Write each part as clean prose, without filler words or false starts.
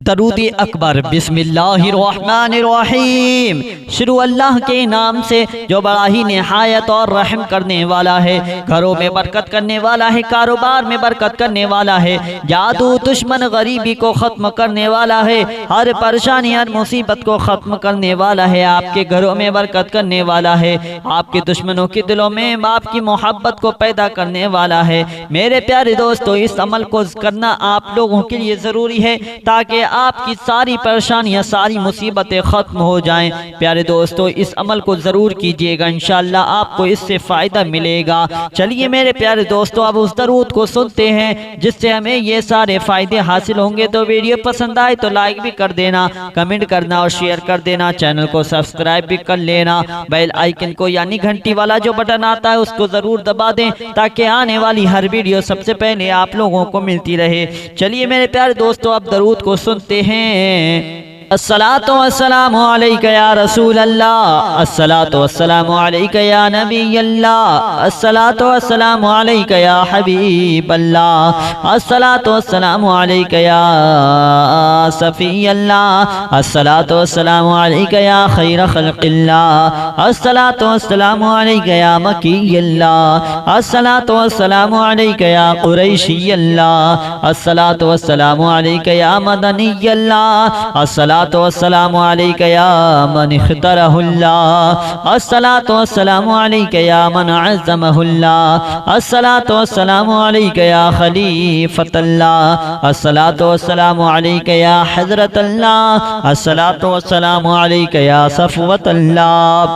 दरूद अकबर। बिस्मिल्लाहिर्रहमानिर्रहीम। शुरू अल्लाह के नाम से जो बड़ा ही निहायत और रहम करने वाला है। घरों में बरकत करने वाला है, कारोबार में बरकत करने वाला है, जादू दुश्मन गरीबी को ख़त्म करने वाला है, हर परेशानी हर मुसीबत को ख़त्म करने वाला है, आपके घरों में बरकत करने वाला है, आपके दुश्मनों के दिलों में आपकी मोहब्बत को पैदा करने वाला है। मेरे प्यारे दोस्तों, इस अमल को करना आप लोगों के लिए ज़रूरी है ताकि आपकी सारी परेशानियां सारी मुसीबतें ख़त्म हो जाएं। प्यारे दोस्तों, इस अमल को ज़रूर कीजिएगा, इंशाअल्लाह आपको इससे फ़ायदा मिलेगा। चलिए मेरे प्यारे दोस्तों, अब उस दरूद को सुनते हैं जिससे हमें ये सारे फ़ायदे हासिल होंगे। तो वीडियो पसंद आए तो लाइक भी कर देना, कमेंट करना और शेयर कर देना। चैनल को सब्सक्राइब भी कर लेना। बेल आइकन को यानी घंटी वाला जो बटन आता है उसको ज़रूर दबा दें ताकि आने वाली हर वीडियो सबसे पहले आप लोगों को मिलती रहे। चलिए मेरे प्यारे दोस्तों, अब दरूद को सुनते हैं। अस्सलातु वस्सलामु अलैका या रसूल अल्लाह, अस्सलातु वस्सलामु अलैका या नबी अल्लाह, अस्सलातु वस्सलामु अलैका या हबीब अल्लाह, अस्सलातु वस्सलामु अलैका या सफी अल्लाह, अस्सलातु वस्सलामु अलैका या खैर खल्क़िल्लाह, अस्सलातु वस्सलामु अलैका या मकी अल्लाह, अस्सलातु वस्सलामु अलैका या कुरैशी अल्लाह, अस्सलातु वस्सलामु अलैका या मदनी अल्लाह, अस्सलातु वस्सलामु अलैका या मन इख्तरहुल्लाह, अस्सलातु वस्सलामु अलैका या मन अज़्ज़महुल्लाह, अस्सलातु वस्सलामु अलैका या खलीफतल्लाह, अस्सलातु वस्सलामु अलैका या हज़रतल्लाह, अस्सलातु वस्सलामु अलैका या सफ़वतल्लाह,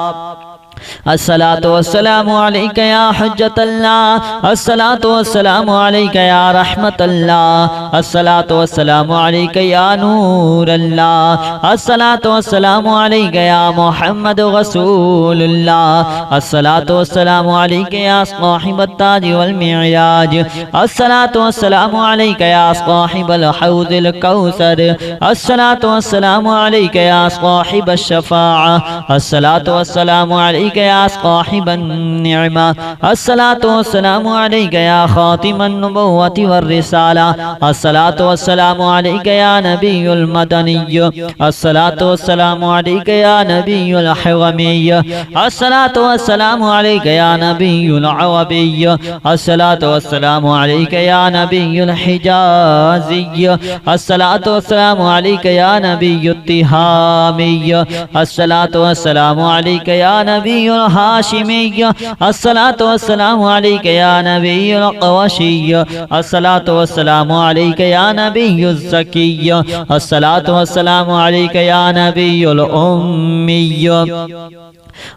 अस्सलातु वस्सलामु अलैका या हुज्जतल्लाह, अस्सलातु वस्सलामु अलैका या रहमतल्लाह, अस्सलातु वस्सलामु अलैका या नूरल्लाह, अस्सलातु वस्सलामु अलैका या मुहम्मद रसूलुल्लाह, अस्सलातु वस्सलामु अलैका या साहिबत ताज वल मिअराज, अस्सलातु वस्सलामु अलैका या साहिबल हौज़िल कौसर, अस्सलातु वस्सलामु अलैका या साहिबश शफ़ाअह, अस्सलातु वस्सलामु अलैका या साहिबन निअमा, अस्सलातु वस्सलामु अलैका या खातिमन नबुव्वति वर रिसाला, अस्सलातु वस्सलामु अलैका या नबियुल मदनिय्य, अस्सलातु वस्सलामु अलैका या नबियुल हवमिय्य, अस्सलातु वस्सलामु अलैका या नबियुल अवबिय्य, अस्सलातु वस्सलामु अलैका या नबियुल हिजाज़िय्य, अस्सलातु वस्सलामु अलैका या नबियुत तिहामिय्य, अस्सलातु वस्सलामु अलैका या नबियुल हाशिमिय्य, अस्सलातु वस्सलामु अलैका या नबियुल क़वाशिय्य, अस्सलातु वस्सलामु अलैका या नबियुज़ ज़किय्य, अस्सलातु वस्सलामु अलैका या नबियुल उम्मिय्य।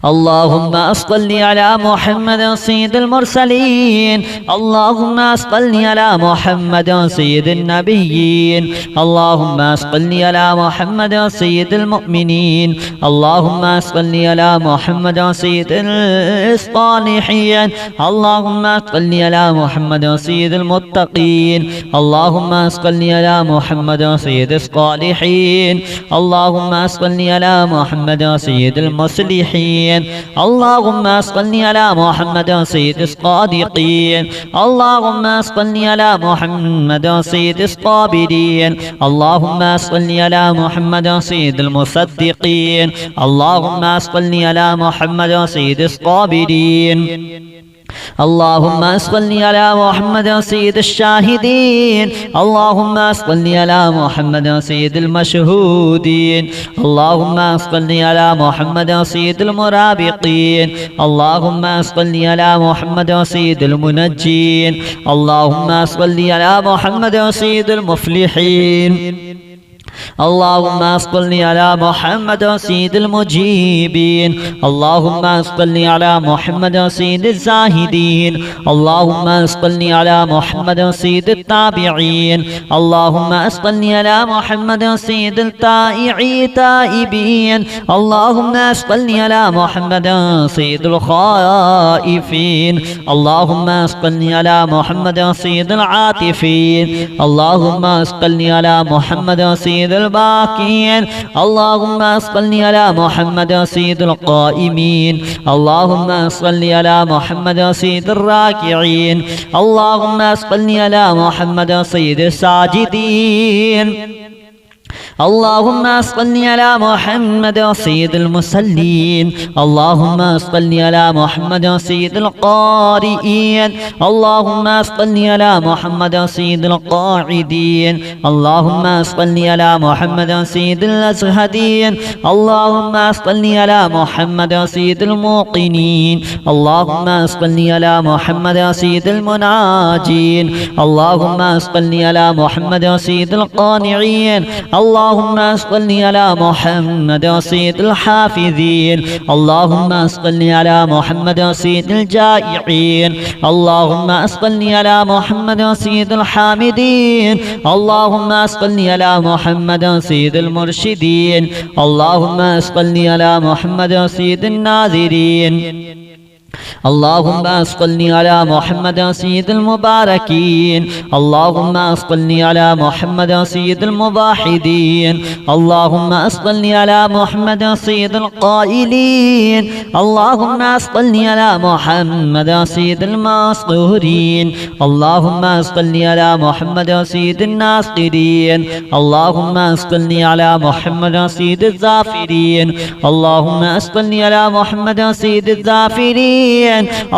अल्लाहुम्मा अस्सल्लि अला मुहम्मद सय्यिदिल मुरसलीन, अल्लाहुम्मा अस्सल्लि अला मुहम्मद सय्यिदिन नबिय्यीन, अल्लाहुम्मा अस्सल्लि अला मुहम्मद सय्यिदिल मुमिनीन, अल्लाहुम्मा अस्सल्लि अला मुहम्मद सय्यिदिल सालिहीन, अल्लाहुम्मा अस्सल्लि अला मुहम्मद सय्यिदिल मुत्तक़ीन, अल्लाहुम्मा अस्सल्ि अला मुहम्मद सय्यिदिस सालिहीन, अल्लाहुम्मा अस्सल्ि अला मुहम्मद सय्यिदिल मुस्लिहीन, अल्लाहुम्मा अस्सल्ि अला मुहम्मद सय्यिदिस सादिक़ीन, अल्लाहुम्मा अस्सल्ि अला मुहम्मद सय्यिदिस साबिरीन, अल्लाहुम्मा अस्सल्ि अला मुहम्मद सय्यिदिल मुसद्दिक़ीन, अल्लाहुम्मा अस्सल्ि अला मुहम्मद सय्यिदिस साबिरीन, अल्लाहुम्मा अस्सल्ि अला मुहम्मद सय्यिदिश शाहिदीन, अल्लाहुम्मा अस्सल्ि अला मुहम्मद सय्यिदिल मशहूदीन, अल्लाहुम्मा अस्सल्ि अला मुहम्मद सय्यिदिल मुराबिक़ीन, अल्लाहुम्मा अस्सल्ि अला मुहम्मद सय्यिदिल मुनज्जीन, अल्लाहुम्मा अस्सल्ि अला मुहम्मद सय्यिदिल मुफ़्लिहीन, अल्लाहुम्मा अस्सल्ि अला मुहम्मद सय्यिदिल मुजीबीन, अल्लाहुम्मा अस्सल्ि अला मुहम्मद सय्यिदिज़ ज़ाहिदीन, अल्लाहुम्मा अस्सल्ि अला मुहम्मद सय्यिदित ताबिईन, अल्लाहुम्मा अस्सल्ि अला मुहम्मद सय्यिदिल ताइबीन, अल्लाहुम्मा अस्सल्ि अला मुहम्मद सय्यिदिल खाइफीन, अल्लाहुम्मा अस्सल्ि अला मुहम्मद सय्यिदिल आतिफीन, अल्लाहुम्मा अस्सल्ि अला मुहम्मद सय्यिदिल बाक़ीन, अल्लाहुम्मा सल्लि अला मुहम्मद सय्यिदिल क़ाइमीन, अल्लाहुम्मा सल्लि अला मुहम्मद सय्यिदिर राकिईन, अल्लाहुम्मा सल्लि अला मुहम्मद सय्यिदिस साजिदीन, اللهم صل على محمد سيد المصلين. اللهم صل على محمد سيد القارئين. اللهم صل على محمد سيد القاعدين. اللهم صل على محمد سيد الأزهدين. اللهم صل على محمد سيد الموقنين. اللهم صل على محمد سيد المناجين. اللهم صل على محمد سيد القانعين. اللهم صل على محمد سيد الحافظين. اللهم صل على محمد سيد الجائعين. اللهم صل على محمد سيد الحامدين. اللهم صل على محمد سيد المرشدين. اللهم صل على محمد سيد الناذرين. اللهم صل على محمد سيد المباركين. اللهم صل على محمد سيد المباحدين. اللهم صل على محمد سيد القائلين. اللهم صل على محمد سيد المسطورين. اللهم صل على محمد سيد الناصرين. اللهم صل على محمد سيد الزافرين. اللهم صل على محمد سيد الزافرين.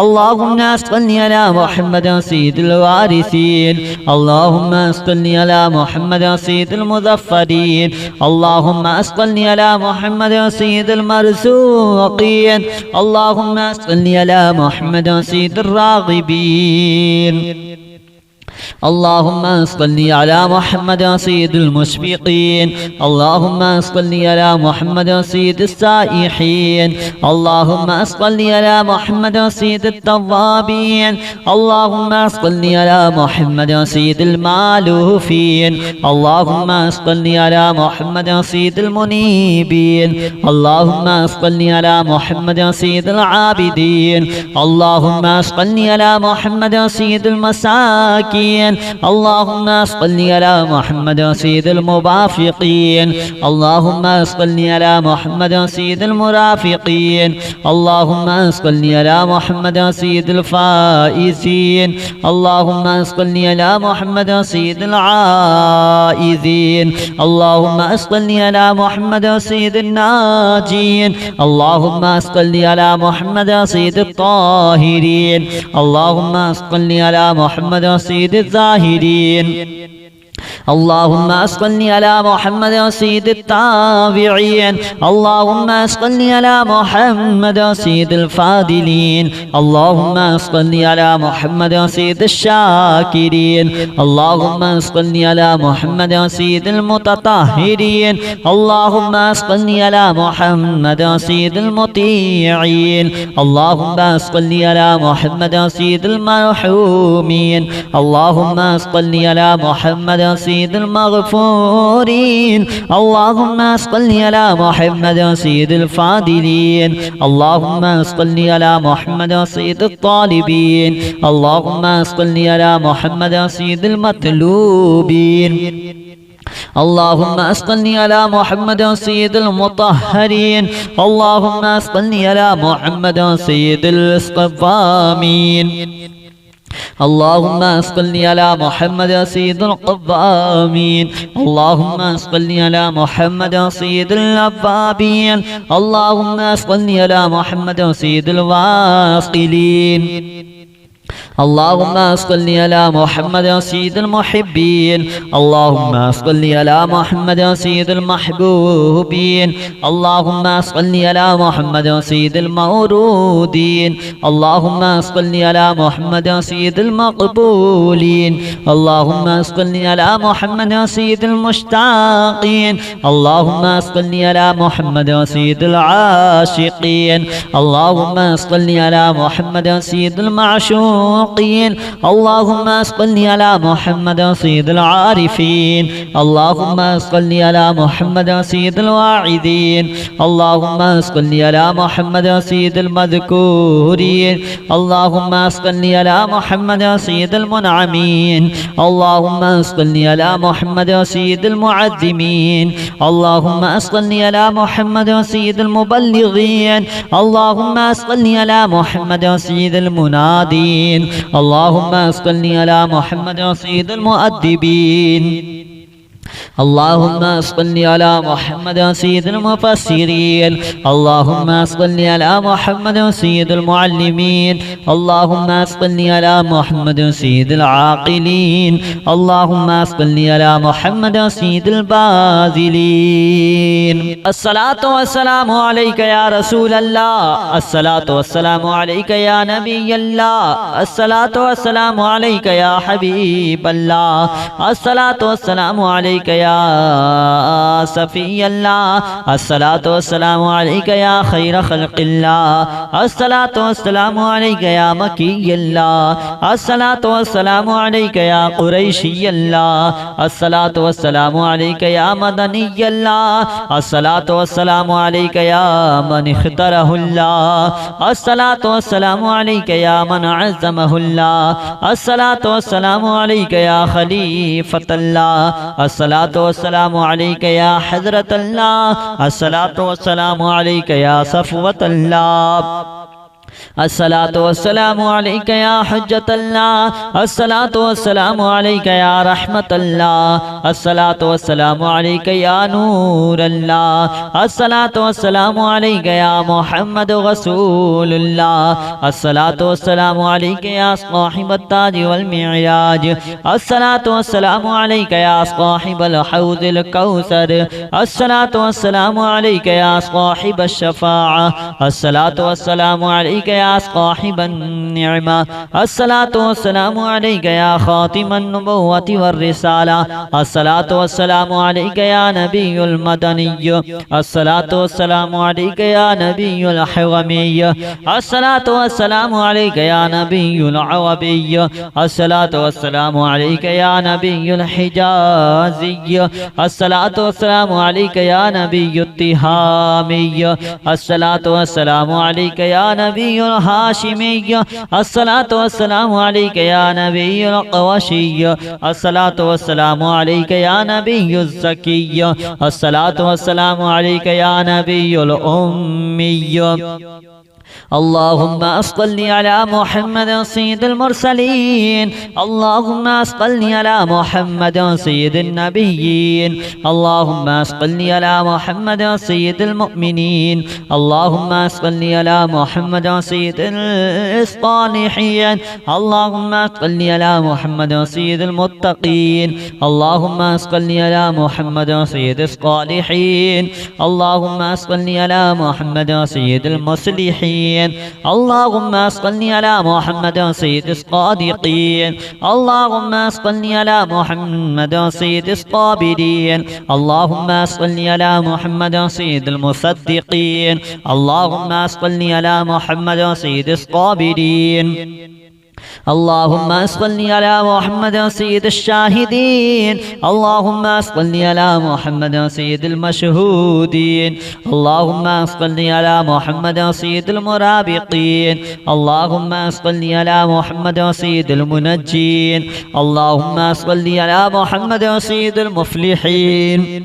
اللهم صل على محمد سيد الوارثين. اللهم صل على محمد سيد المظفرين. اللهم صل على محمد سيد المرزوقين. اللهم صل على محمد سيد الراغبين. اللهم صل على محمد سيد المشفقين. اللهم صل على محمد سيد السائحين. اللهم صل على محمد سيد التوابين. اللهم صل على محمد سيد المالوفين. اللهم صل على محمد سيد المنيبين. اللهم صل على محمد سيد العابدين. اللهم صل على محمد سيد المساكين. اللهم صل على محمد سيد المبافقين. اللهم صل على محمد سيد المرافقين. اللهم صل على محمد سيد الفائزين. اللهم صل على محمد سيد العائذين. اللهم صل على محمد سيد الناجين. اللهم صل على محمد سيد الطاهرين. اللهم صل على محمد سيد الزاهدين. اللهم صل على محمد سيد التابعين. اللهم صل على محمد سيد الفاضلين. اللهم صل على محمد سيد الشاكرين. اللهم صل على محمد سيد المتطهرين. اللهم صل على محمد سيد المطيعين. اللهم صل على محمد سيد المرحومين. اللهم صل على محمد سيد المغفورين. اللهم صل على محمد سيد الفاضلين. اللهم صل على محمد سيد الطالبين. اللهم صل على محمد سيد المطلوبين. اللهم صل على محمد سيد المطهرين. اللهم صل على محمد سيد الصوامين. اللهم صل على محمد سيد القوامين. اللهم صل على محمد سيد الأوابين. اللهم صل على محمد سيد الواصلين. اللهم صل على محمد سيد المحبين. اللهم صل على محمد سيد المحبوبين. اللهم صل على محمد سيد المورودين. اللهم صل على محمد سيد المقبولين. اللهم صل على محمد سيد المشتاقين. اللهم صل على محمد سيد العاشقين. اللهم صل على محمد سيد المعشوقين. اللهم صل على محمد سيد العارفين. اللهم صل على محمد سيد الواعظين. اللهم صل على محمد سيد المذكورين. اللهم صل على محمد سيد المنعمين. اللهم صل على محمد سيد المعظمين. اللهم صل على محمد سيد المبلغين. اللهم صل على محمد سيد المنادين. اللهم صل على محمد سيد المؤدبين. اللهم صل على محمد سيد المفسرين اللهم صل على محمد سيد المعلمين اللهم صل على محمد سيد العاقلين اللهم صل على محمد سيد الباذلين الصلاة والسلام عليك يا رسول الله الصلاة والسلام عليك يا نبي الله الصلاة والسلام عليك يا حبيب الله الصلاة والسلام عليك يا صفي الله الصلاة والسلام عليك يا خير خلق الله الصلاة والسلام عليك يا مكي الله الصلاة والسلام عليك يا قريشي الله الصلاة والسلام عليك يا مدني الله الصلاة والسلام عليك يا من اختاره الله الصلاة والسلام عليك يا من عزمه الله الصلاة والسلام عليك يا خليفة الله الصلاة والسلام عليك يا حضرة الله الصلاة والسلام عليك يا صفوة الله الصلاة والسلام عليك يا حجة الله الصلاة والسلام عليك يا رحمة الله الصلاة والسلام عليك يا نور الله الصلاة والسلام عليك يا محمد رسول الله الصلاة والسلام عليك يا صاحب التاج والمعراج الصلاة والسلام عليك يا صاحب الحوض الكوثر الصلاة والسلام عليك يا صاحب الشفاعة الصلاة والسلام عليك يا صاحب النعمة الصلاة والسلام عليك يا خاتم النبوة والرسالة الصلاة والسلام عليك يا نبي المدني الصلاة والسلام عليك يا نبي الحرمي الصلاة والسلام عليك يا نبي العربي الصلاة والسلام عليك يا نبي الحجازي الصلاة والسلام عليك يا نبي التهامي الصلاة والسلام عليك يا نبي الهاشمي الصلاة والسلام عليك يا نبي القوشي الصلاة والسلام عليك يا نبي الزكي الصلاة والسلام عليك يا نبي الأمي اللهم صل على محمد سيد المرسلين اللهم صل على محمد سيد النبيين اللهم صل على محمد سيد المؤمنين اللهم صل على محمد سيد الصالحين اللهم صل على محمد سيد المتقين اللهم صل على محمد سيد الصالحين اللهم صل على محمد سيد المصلحين اللهم صل على محمد سيد الصادقين اللهم صل على محمد سيد الصابرين اللهم صل على محمد سيد المصدقين اللهم صل على محمد سيد الصابرين اللهم صل على محمد سيد الشاهدين اللهم صل على محمد سيد المشهودين اللهم صل على محمد سيد المرابطين اللهم صل على محمد سيد المنجين اللهم صل على محمد سيد المفلحين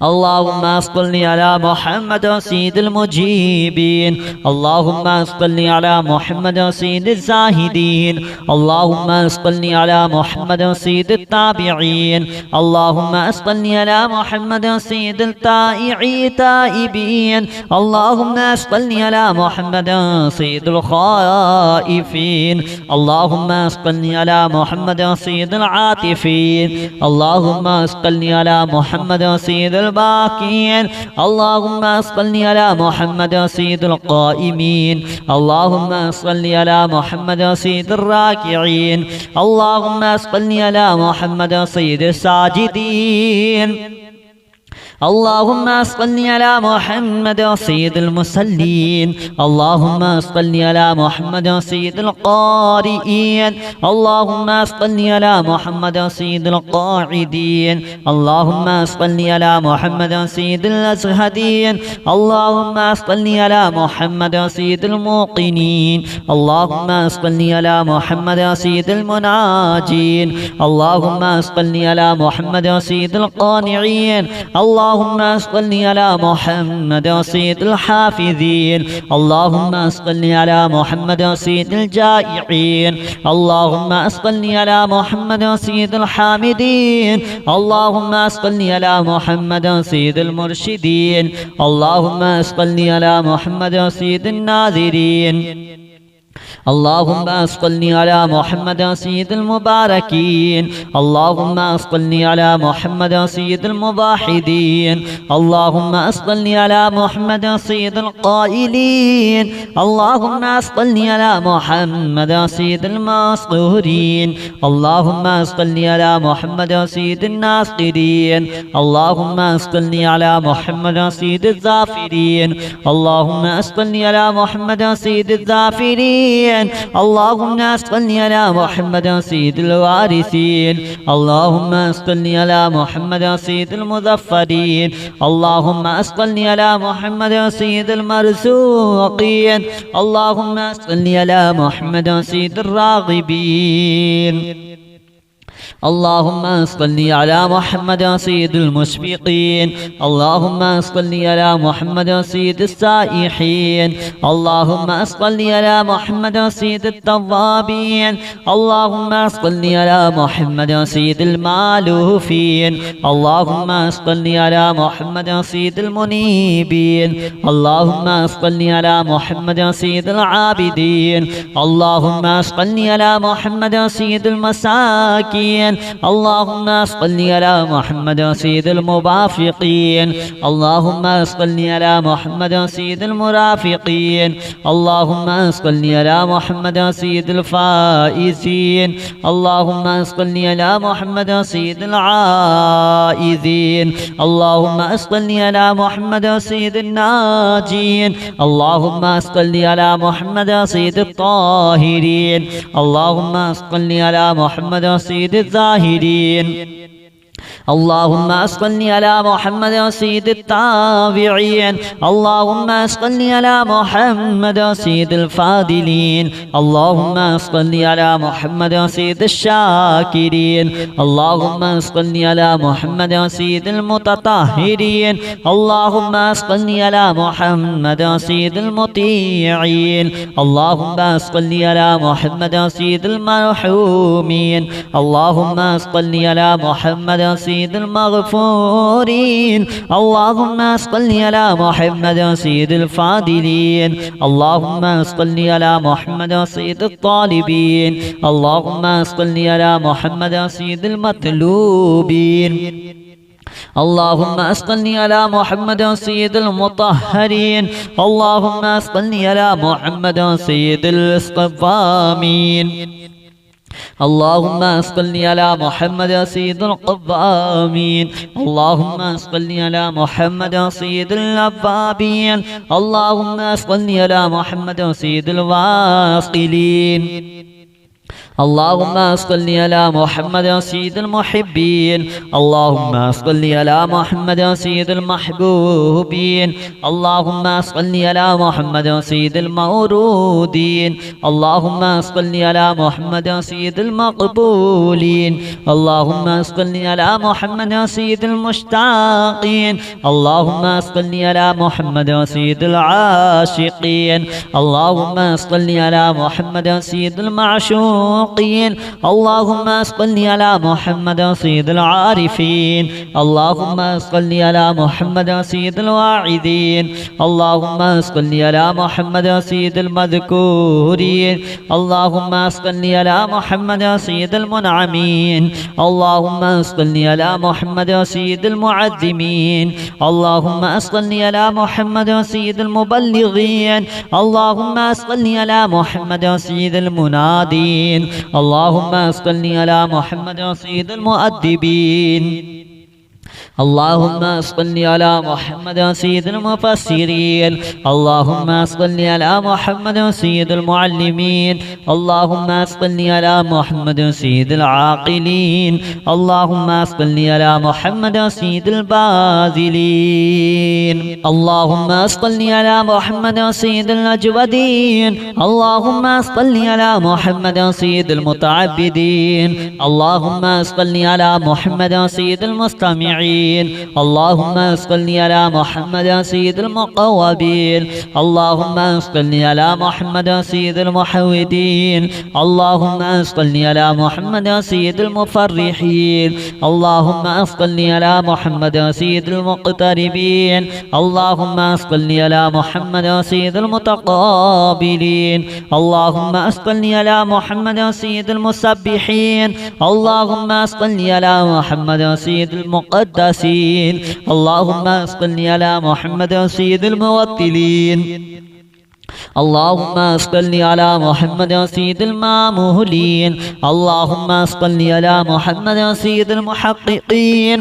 اللهم صل على محمد سيد المجيبين اللهم صل على محمد سيد الزاهدين اللهم صل على محمد سيد التابعين اللهم صل على محمد سيد التائبين اللهم صل على محمد سيد الخائفين اللهم صل على محمد سيد العاطفين اللهم صل على محمد سيد الباكين اللهم صل على محمد سيد القائمين اللهم صل على محمد سيد الراكعين اللهم صل على محمد سيد الساجدين اللهم صل على محمد سيد المصلين اللهم صل على محمد سيد القارئين اللهم صل على محمد سيد القاعدين اللهم صل على محمد سيد الأزهدين اللهم صل على محمد سيد الموقنين اللهم صل على محمد سيد المناجين اللهم صل على محمد سيد القانعين اللهم اللهم صل على محمد سيد الحافظين اللهم صل على محمد سيد الجائعين اللهم صل على محمد سيد الحامدين اللهم صل على محمد سيد المرشدين اللهم صل على محمد سيد الناذرين اللهم صل على محمد سيد المباركين اللهم صل على محمد سيد الموحدين اللهم صل على محمد سيد القائلين اللهم صل على محمد سيد المسطورين اللهم صل على محمد سيد الناصرين اللهم صل على محمد سيد الظافرين اللهم صل على محمد سيد الظافرين اللهم صل على محمد سيد الوارثين اللهم صل على محمد سيد المظفرين اللهم صل على محمد سيد المرزوقين اللهم صل على محمد سيد الراغبين اللهم صل على محمد سيد المشفقين اللهم صل على محمد سيد السائحين اللهم صل على محمد سيد التوابين اللهم صل على محمد سيد المالوفين اللهم صل على محمد سيد المنيبين اللهم صل على محمد سيد العابدين اللهم صل على محمد سيد المساكين اللهم صل على محمد سيد المبافقين اللهم صل على محمد سيد المرافقين اللهم صل على محمد سيد الفائزين اللهم صل على محمد سيد العائذين اللهم صل على محمد سيد الناجين اللهم صل على محمد سيد الطاهرين اللهم صل على محمد سيد الزاهدين اللهم صل على محمد سيد التابعين اللهم صل على محمد سيد الفاضلين اللهم صل على محمد سيد الشاكرين اللهم صل على محمد سيد المتطهرين اللهم صل على محمد سيد المطيعين اللهم صل على محمد سيد المرحومين اللهم صل على محمد سيد المغفورين اللهم صل على محمد سيد الفاضلين اللهم صل على محمد سيد الطالبين اللهم صل على محمد سيد المطلوبين اللهم صل على محمد سيد المطهرين اللهم صل على محمد سيد الصوامين اللهم صل على محمد سيد القوامين اللهم صل على محمد سيد الأوابين اللهم صل على محمد سيد الواصلين اللهم صل على محمد سيد المحبين اللهم صل على محمد سيد المحبوبين اللهم صل على محمد سيد المورودين اللهم صل على محمد سيد المقبولين اللهم صل على محمد سيد المشتاقين اللهم صل على محمد سيد العاشقين اللهم صل على محمد سيد المعشوقين اللهم صل على محمد سيد العارفين اللهم صل على محمد سيد الواعظين اللهم صل على محمد سيد المذكورين اللهم صل على محمد سيد المنعمين اللهم صل على محمد سيد المعظمين اللهم صل على محمد سيد المبلغين اللهم صل على محمد سيد المنادين اللهم صل على محمد سيد المؤدبين اللهم صل على محمد سيد المفسرين اللهم صل على محمد سيد المعلمين اللهم صل على محمد سيد العاقلين اللهم صل على محمد سيد الباذلين اللهم صل على محمد سيد الأجودين اللهم صل على محمد سيد المتعبدين اللهم صل على محمد سيد المستمعين العارفين اللهم صل على محمد سيد المقوبين اللهم صل على محمد سيد المحودين اللهم صل على محمد سيد المفرحين اللهم صل على محمد سيد المقتربين اللهم صل على محمد سيد المتقابلين اللهم صل على محمد سيد المسبحين اللهم صل على محمد سيد المقدسين اللهم صل على محمد سيد الموطلين اللهم صل على محمد سيد المامولين اللهم صل على محمد سيد المحققين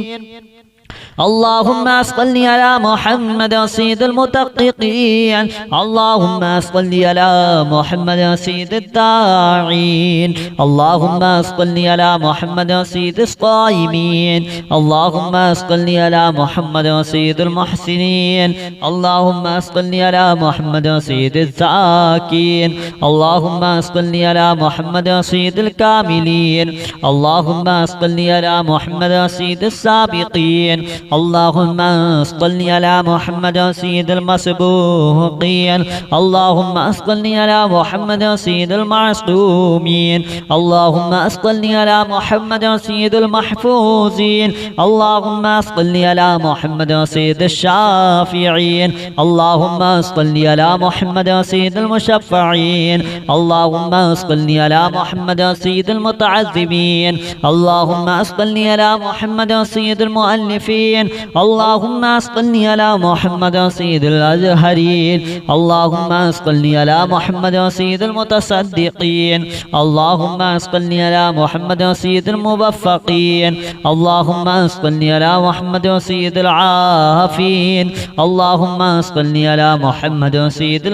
اللهم صل على محمد سيد المدققين اللهم صل على محمد سيد الداعين اللهم صل على محمد سيد الصائمين اللهم صل على محمد سيد المحسنين اللهم صل على محمد سيد الزاكين اللهم صل على محمد سيد الكاملين اللهم صل على محمد سيد السابقين اللهم صل على محمد سيد المسبوقين اللهم صل على محمد سيد المعصومين اللهم صل على محمد سيد المحفوظين اللهم صل على محمد سيد الشافعين اللهم صل على محمد سيد المشفعين اللهم صل على محمد سيد المتعذبين اللهم صل على محمد سيد المؤلفين اللهم صل على محمد سيد الأزهرين اللهم صل على محمد سيد المتصدقين اللهم صل على محمد سيد الموفقين اللهم صل على محمد سيد العافين اللهم صل على محمد سيد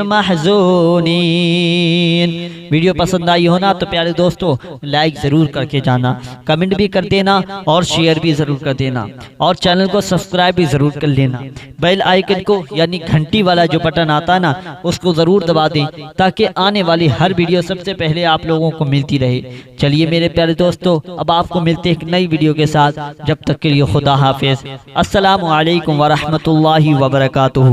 المحزونين। वीडियो पसंद आई हो ना तो प्यारे दोस्तों लाइक ज़रूर करके जाना, कमेंट भी कर देना और शेयर भी ज़रूर कर देना और चैनल को सब्सक्राइब भी ज़रूर कर लेना। बेल आइकन को यानी घंटी वाला जो बटन आता है ना उसको ज़रूर दबा दें ताकि आने वाली हर वीडियो सबसे पहले आप लोगों को मिलती रहे। चलिए मेरे प्यारे दोस्तों अब आपको मिलते हैं एक नई वीडियो के साथ, जब तक के लिए खुदा हाफिज़। अस्सलामु अलैकुम व रहमतुल्लाहि व बरकातुहू।